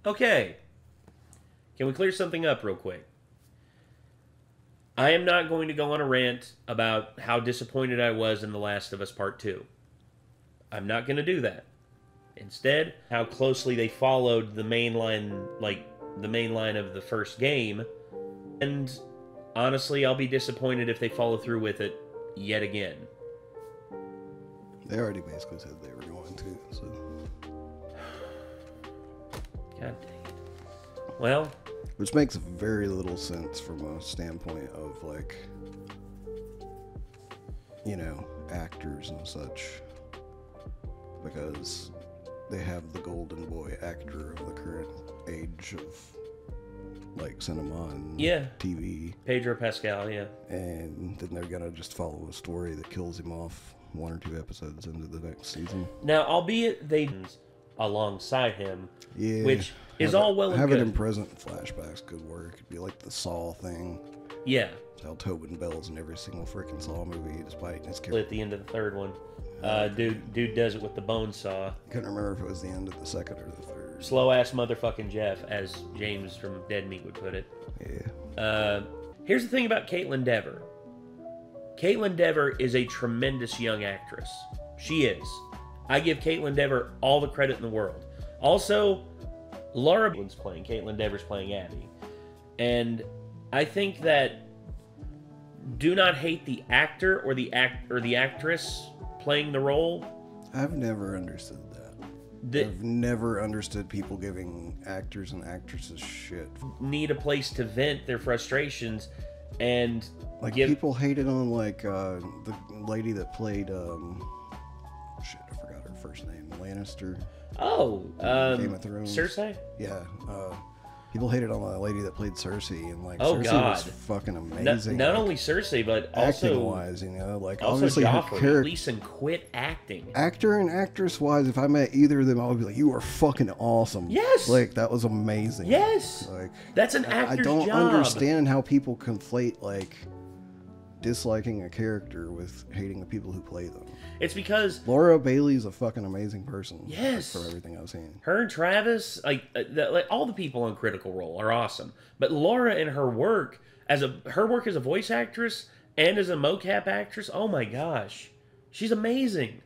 Okay, can we clear something up real quick? I am not going to go on a rant about how disappointed I was in The Last of Us Part 2. I'm not going to do that. Instead, how closely they followed the main line, like the main line of the first game. And honestly, I'll be disappointed if they follow through with it yet again. They already basically said they were going to, so. God dang it. Well, which makes very little sense from a standpoint of, like, you know, actors and such. Because they have the golden boy actor of the current age of, like, cinema and TV. Pedro Pascal, yeah. And then they're going to just follow a story that kills him off 1 or 2 episodes into the next season. Now, albeit they alongside him, yeah, which is all well and good. good. Have it in present flashbacks could work. It'd be like the Saw thing. Yeah. It's how Tobin Bell's in every single freaking Saw movie, despite his character. At the end of the third one. Dude does it with the bone saw. I couldn't remember if it was the end of the second or the third. Slow ass motherfucking Jeff, as James from Dead Meat would put it. Yeah. Here's the thing about Caitlin Dever. Caitlin Dever is a tremendous young actress. She is. I give Caitlin Dever all the credit in the world. Also, Laura Bailey's playing. Caitlin Dever's playing Abby. And I think that do not hate the actor or the actress playing the role. I've never understood that. I've never understood people giving actors and actresses shit. Need a place to vent their frustrations, and like people hated on like the lady that played shit, I forgot her first name. Lannister. Oh, Game of Thrones. Cersei? Yeah. People hated on the lady that played Cersei, and like oh, Cersei God. was fucking amazing. Not only Cersei, but also acting-wise, you know, like also obviously Joffrey. Leeson quit acting. Actor and actress-wise, if I met either of them, I would be like, "You are fucking awesome." Yes. Like that was amazing. Yes. Like that's an actor's job. I don't understand how people conflate like disliking a character with hating the people who play them. It's because Laura Bailey's a fucking amazing person. Yes. For everything I've seen. Her and Travis, like all the people on Critical Role are awesome. But Laura and her work as a voice actress and as a mocap actress, oh my gosh. She's amazing.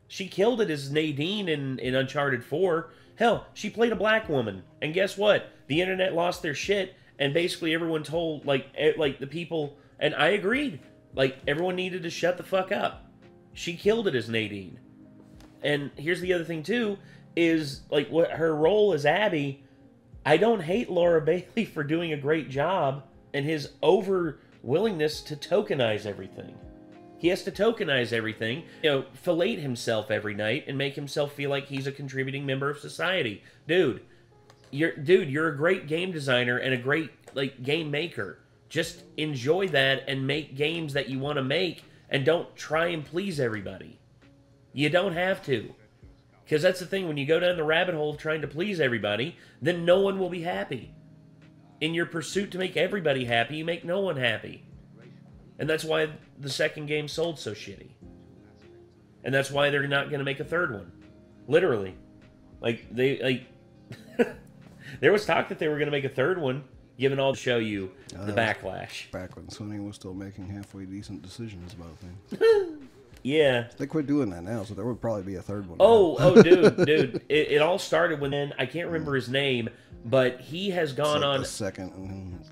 She killed it as Nadine in Uncharted 4. Hell, she played a black woman. And guess what? The internet lost their shit, and basically everyone told like the people, and I agreed. Like everyone needed to shut the fuck up. She killed it as Nadine. And here's the other thing too, is like what her role as Abby. I don't hate Laura Bailey for doing a great job and his over willingness to tokenize everything. He has to tokenize everything, you know, fillet himself every night and make himself feel like he's a contributing member of society. Dude, you're a great game designer and a great like game maker. Just enjoy that and make games that you want to make. And don't try and please everybody. You don't have to. Because that's the thing, when you go down the rabbit hole of trying to please everybody, then no one will be happy. In your pursuit to make everybody happy, you make no one happy. And that's why the second game sold so shitty. And that's why they're not going to make a third one. Literally. Like, there was talk that they were going to make a third one, given all to show you the backlash. Back when Sony was still making halfway decent decisions about things. Yeah. They quit doing that now, so there would probably be a third one. Oh, dude. It all started when I can't remember his name, but he has gone on the second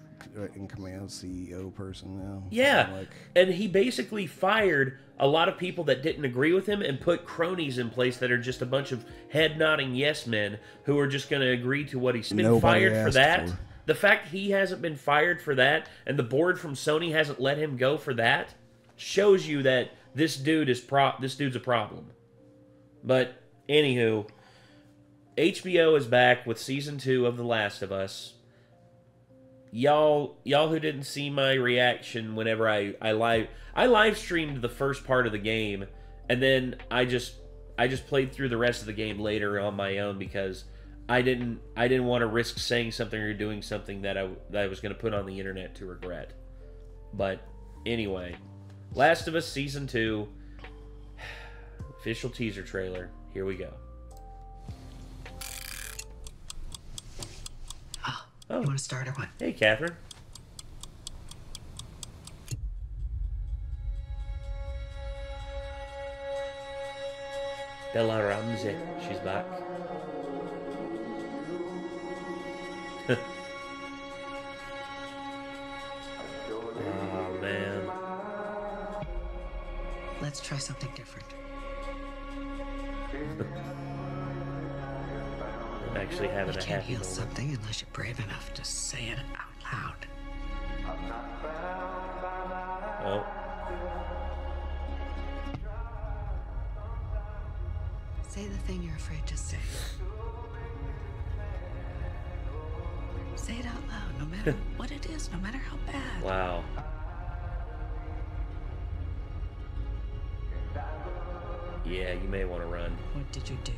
in command CEO person now. Yeah, and he basically fired a lot of people that didn't agree with him and put cronies in place that are just a bunch of head-nodding yes men who are just going to agree to what he's been fired for that. The fact he hasn't been fired for that and the board from Sony hasn't let him go for that shows you that this dude's a problem. But anywho, HBO is back with season 2 of The Last of Us. Y'all who didn't see my reaction whenever I live streamed the first part of the game, and then I just played through the rest of the game later on my own because I didn't want to risk saying something or doing something that I was going to put on the internet to regret. But anyway, Last of Us Season 2, official teaser trailer. Here we go. Oh. You want to start or what? Hey, Catherine. Bella Ramsey, she's back. Oh, man. Let's try something different. I'm actually having a happy moment. You can't heal something unless you're brave enough to say it out loud. Oh. Say the thing you're afraid to say. Say it out loud, no matter what it is, no matter how bad. Wow. Yeah, you may want to run. What did you do?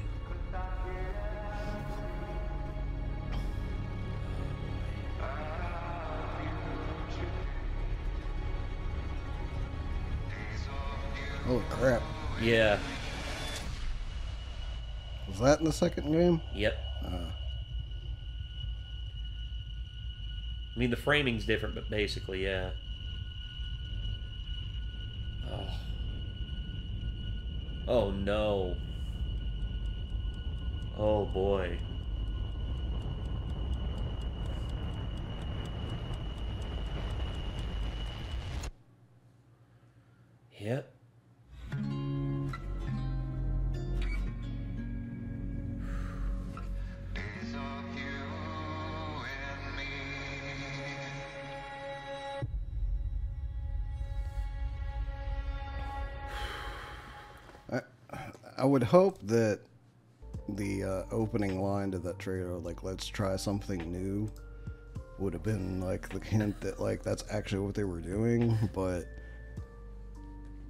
Oh crap. Yeah. Was that in the second game? Yep. I mean, the framing's different, but basically, yeah. Oh. Oh, no. Oh, boy. Yep. I would hope that the opening line to that trailer, like, let's try something new, would have been, like, the hint that, like, that's actually what they were doing, but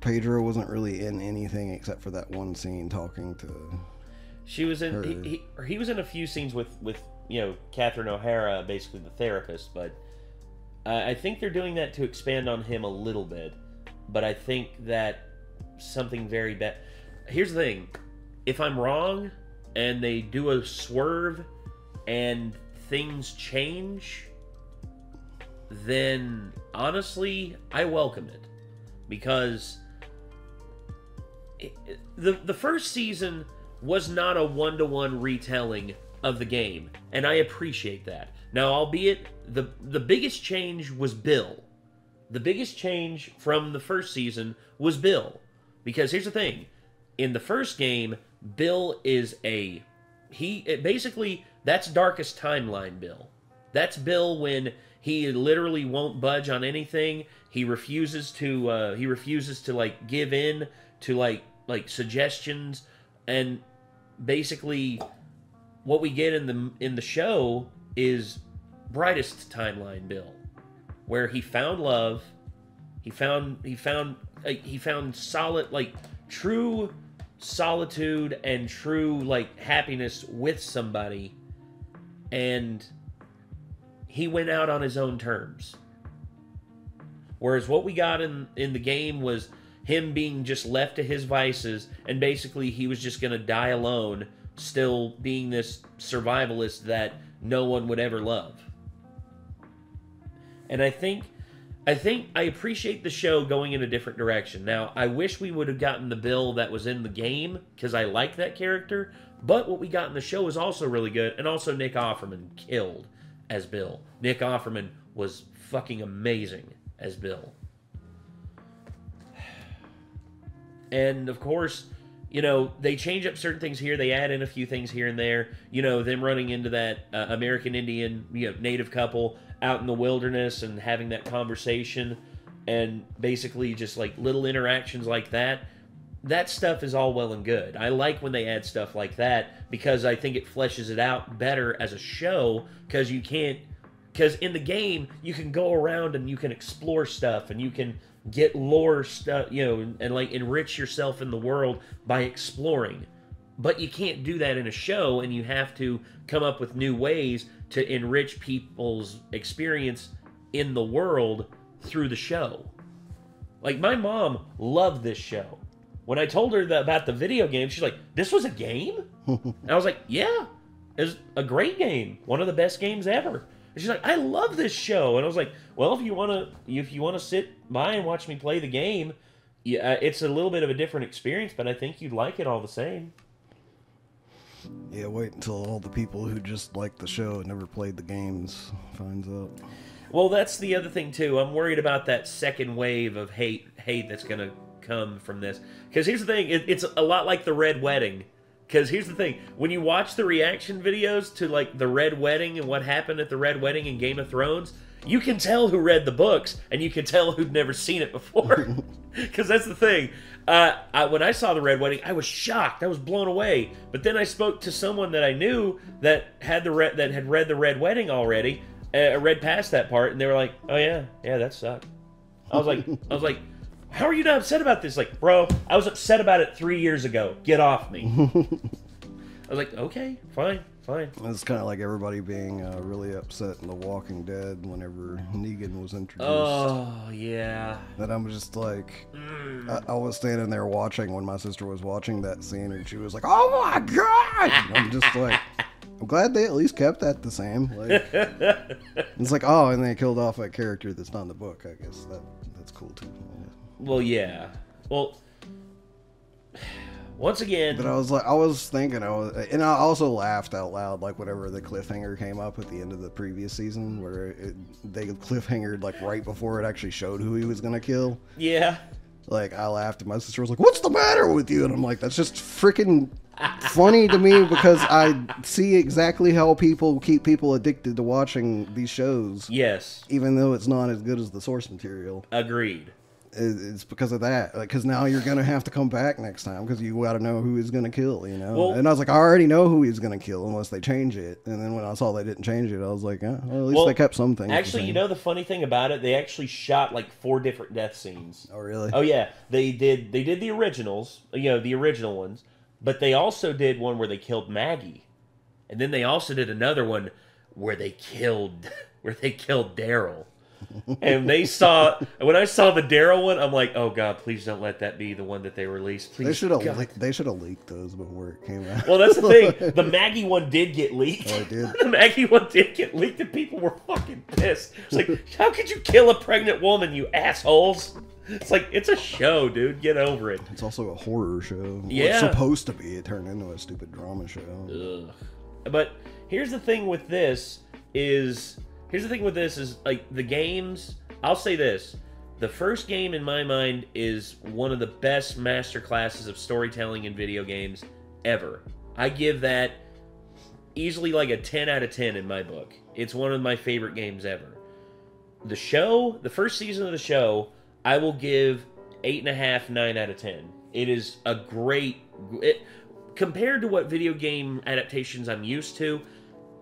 Pedro wasn't really in anything except for that one scene talking to She was in, he was in a few scenes with, you know, Catherine O'Hara, basically the therapist, but I think they're doing that to expand on him a little bit, but I think that something very bad... Here's the thing, if I'm wrong and they do a swerve and things change, then honestly, I welcome it. Because the first season was not a one-to-one retelling of the game, and I appreciate that. Now, albeit, the biggest change was Bill. The biggest change from the first season was Bill. Because here's the thing, in the first game, Bill is basically, that's Darkest Timeline Bill. That's Bill when he literally won't budge on anything. He refuses to like give in to like suggestions, and basically what we get in the show is Brightest Timeline Bill, where he found love, he found solid, like, true solitude and true, like, happiness with somebody, and he went out on his own terms. Whereas what we got in the game was him being just left to his vices, and basically he was just going to die alone, still being this survivalist that no one would ever love. And I think I appreciate the show going in a different direction. Now, I wish we would have gotten the Bill that was in the game, because I like that character, but what we got in the show was also really good, and also Nick Offerman killed as Bill. Nick Offerman was fucking amazing as Bill. And, of course, you know, they change up certain things here, they add in a few things here and there, you know, them running into that American Indian, you know, native couple out in the wilderness and having that conversation, and basically just like little interactions like that. That stuff is all well and good. I like when they add stuff like that, because I think it fleshes it out better as a show, because in the game you can go around and you can explore stuff and you can get lore stuff, you know, and like enrich yourself in the world by exploring. But you can't do that in a show, and you have to come up with new ways to enrich people's experience in the world through the show. Like, my mom loved this show. When I told her about the video game, she's like, "This was a game?" And I was like, "Yeah, it was a great game. One of the best games ever." And she's like, I love this show. And I was like, well, if you wanna sit by and watch me play the game, yeah, it's a little bit of a different experience, but I think you'd like it all the same. Yeah, wait until all the people who just like the show and never played the games finds out. Well, that's the other thing too. I'm worried about that second wave of hate that's gonna come from this. Because here's the thing, it's a lot like the Red Wedding. Because here's the thing, when you watch the reaction videos to like the Red Wedding and what happened at the Red Wedding in Game of Thrones, you can tell who read the books and you can tell who'd never seen it before. Because that's the thing. When I saw the Red Wedding, I was shocked. I was blown away. But then I spoke to someone that I knew that had read the Red Wedding already, read past that part, and they were like, "Oh yeah, that sucked." I was like, "How are you not upset about this?" Like, bro, I was upset about it 3 years ago. Get off me. I was like, okay, fine. It's kind of like everybody being really upset in The Walking Dead whenever Negan was introduced. Oh, yeah. That I'm just like, I was standing there watching when my sister was watching that scene, and she was like, "Oh my god!" And I'm just like, I'm glad they at least kept that the same. Like, it's like, oh, and they killed off a character that's not in the book. I guess that's cool too. Yeah. Well, yeah. Well, once again, but I was thinking, and I also laughed out loud, like whenever the cliffhanger came up at the end of the previous season, where they cliffhangered like right before it actually showed who he was gonna kill. Yeah. Like, I laughed, and my sister was like, "What's the matter with you?" And I'm like, that's just freaking funny to me, because I see exactly how people keep people addicted to watching these shows. Yes. Even though it's not as good as the source material. Agreed. It's because of that. Because now you're going to have to come back next time, because you got to know who he's going to kill, you know? Well, and I was like, I already know who he's going to kill unless they change it. And then when I saw they didn't change it, I was like, well, at least they kept some things. Actually, you know the funny thing about it? They actually shot like 4 different death scenes. Oh, really? Oh, yeah. They did the originals, the original ones. But they also did one where they killed Maggie. And then they also did another one where they killed Daryl. And when I saw the Daryl one, I'm like, oh god, please don't let that be the one that they released. Please, they should have leaked those before it came out. Well, that's the thing. The Maggie one did get leaked. Oh, it did? The Maggie one did get leaked, and people were fucking pissed. It's like, how could you kill a pregnant woman, you assholes? It's like, it's a show, dude. Get over it. It's also a horror show. Yeah. Well, it's supposed to be. It turned into a stupid drama show. Ugh. But here's the thing with this is like the games. I'll say this: the first game in my mind is one of the best master classes of storytelling in video games ever. I give that easily like a 10 out of 10 in my book. It's one of my favorite games ever. The first season of the show, I will give 8.5, 9 out of 10. It is a compared to what video game adaptations I'm used to,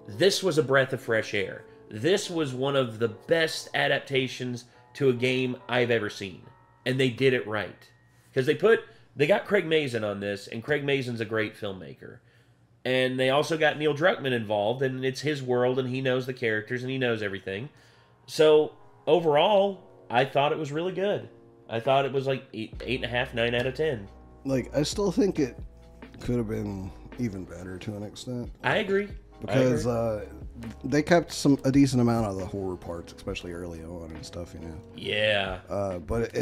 this was a breath of fresh air. This was one of the best adaptations to a game I've ever seen. And they did it right. Because they got Craig Mazin on this, and Craig Mazin's a great filmmaker. And they also got Neil Druckmann involved, and it's his world, and he knows the characters, and he knows everything. So, overall, I thought it was really good. I thought it was like 8.5, 9 out of 10. Like, I still think it could have been even better to an extent. I agree. Because they kept a decent amount of the horror parts, especially early on and stuff, you know. Yeah. But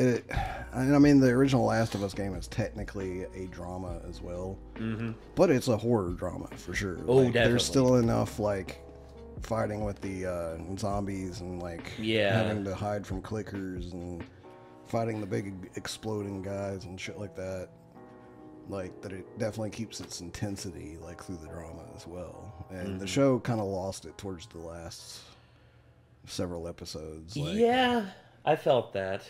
I mean, the original Last of Us game is technically a drama as well. Mm-hmm. But it's a horror drama for sure. Oh, like, definitely. There's still enough like fighting with the zombies and like having to hide from clickers and fighting the big exploding guys and shit like that. Like, that it definitely keeps its intensity like through the drama as well. And the show kind of lost it towards the last several episodes. Like, yeah, I felt that.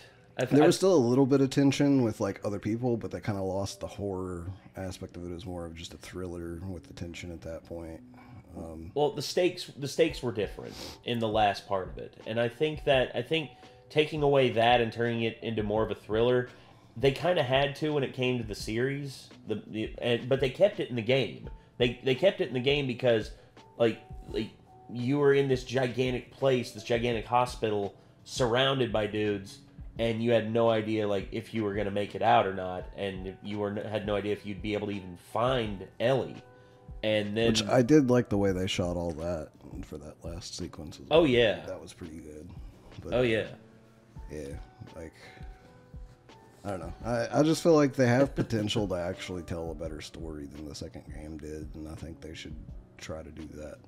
There was still a little bit of tension with like other people, but they kind of lost the horror aspect of it. As more of just a thriller with the tension at that point. Well, the stakes were different in the last part of it, and I think taking away that and turning it into more of a thriller, they kind of had to when it came to the series. But they kept it in the game. They kept it in the game because like you were in this gigantic place, this gigantic hospital, surrounded by dudes, and you had no idea like if you were going to make it out or not, and you had no idea if you'd be able to even find Ellie. And then, Which I did like the way they shot all that for that last sequence. oh yeah, That was pretty good. But, oh yeah, yeah, like, I don't know. I just feel like they have potential to actually tell a better story than the second game did, and I think they should try to do that,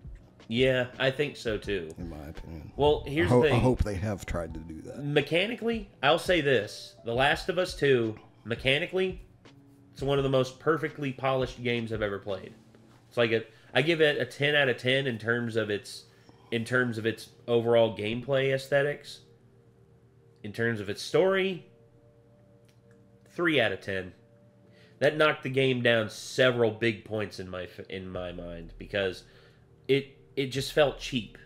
yeah. I think so too. in my opinion. Well, here's the thing. I hope they have tried to do that. Mechanically, I'll say this: The Last of Us 2, mechanically, it's one of the most perfectly polished games I've ever played. It's like I give it a 10 out of 10 in terms of its overall gameplay aesthetics. In terms of its story, 3 out of 10. That knocked the game down several big points in my mind because it just felt cheap.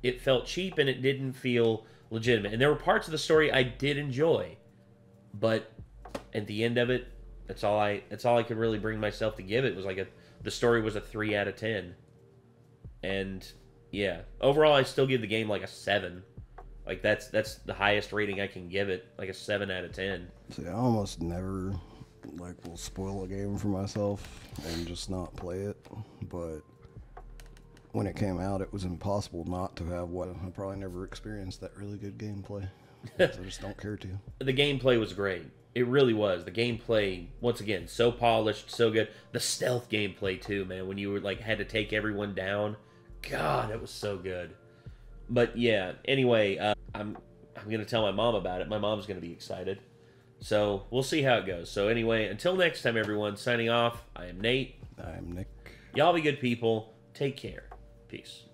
It felt cheap and it didn't feel legitimate. And there were parts of the story I did enjoy, but at the end of it, that's all I could really bring myself to give it. Was like the story was a 3 out of 10. And yeah, overall I still give the game like a 7. Like that's the highest rating I can give it, like a 7 out of 10. See, I almost never will spoil a game for myself and just not play it, but when it came out, it was impossible not to have what I probably never experienced that really good gameplay. So I just don't care to. The gameplay was great. It really was. The gameplay, once again, so polished, so good. The stealth gameplay too, man. When you were like had to take everyone down, God, it was so good. But yeah, anyway, I'm gonna tell my mom about it. My mom's gonna be excited. So we'll see how it goes. So anyway, until next time, everyone. Signing off. I am Nate. I'm Nick. Y'all be good people. Take care. Peace.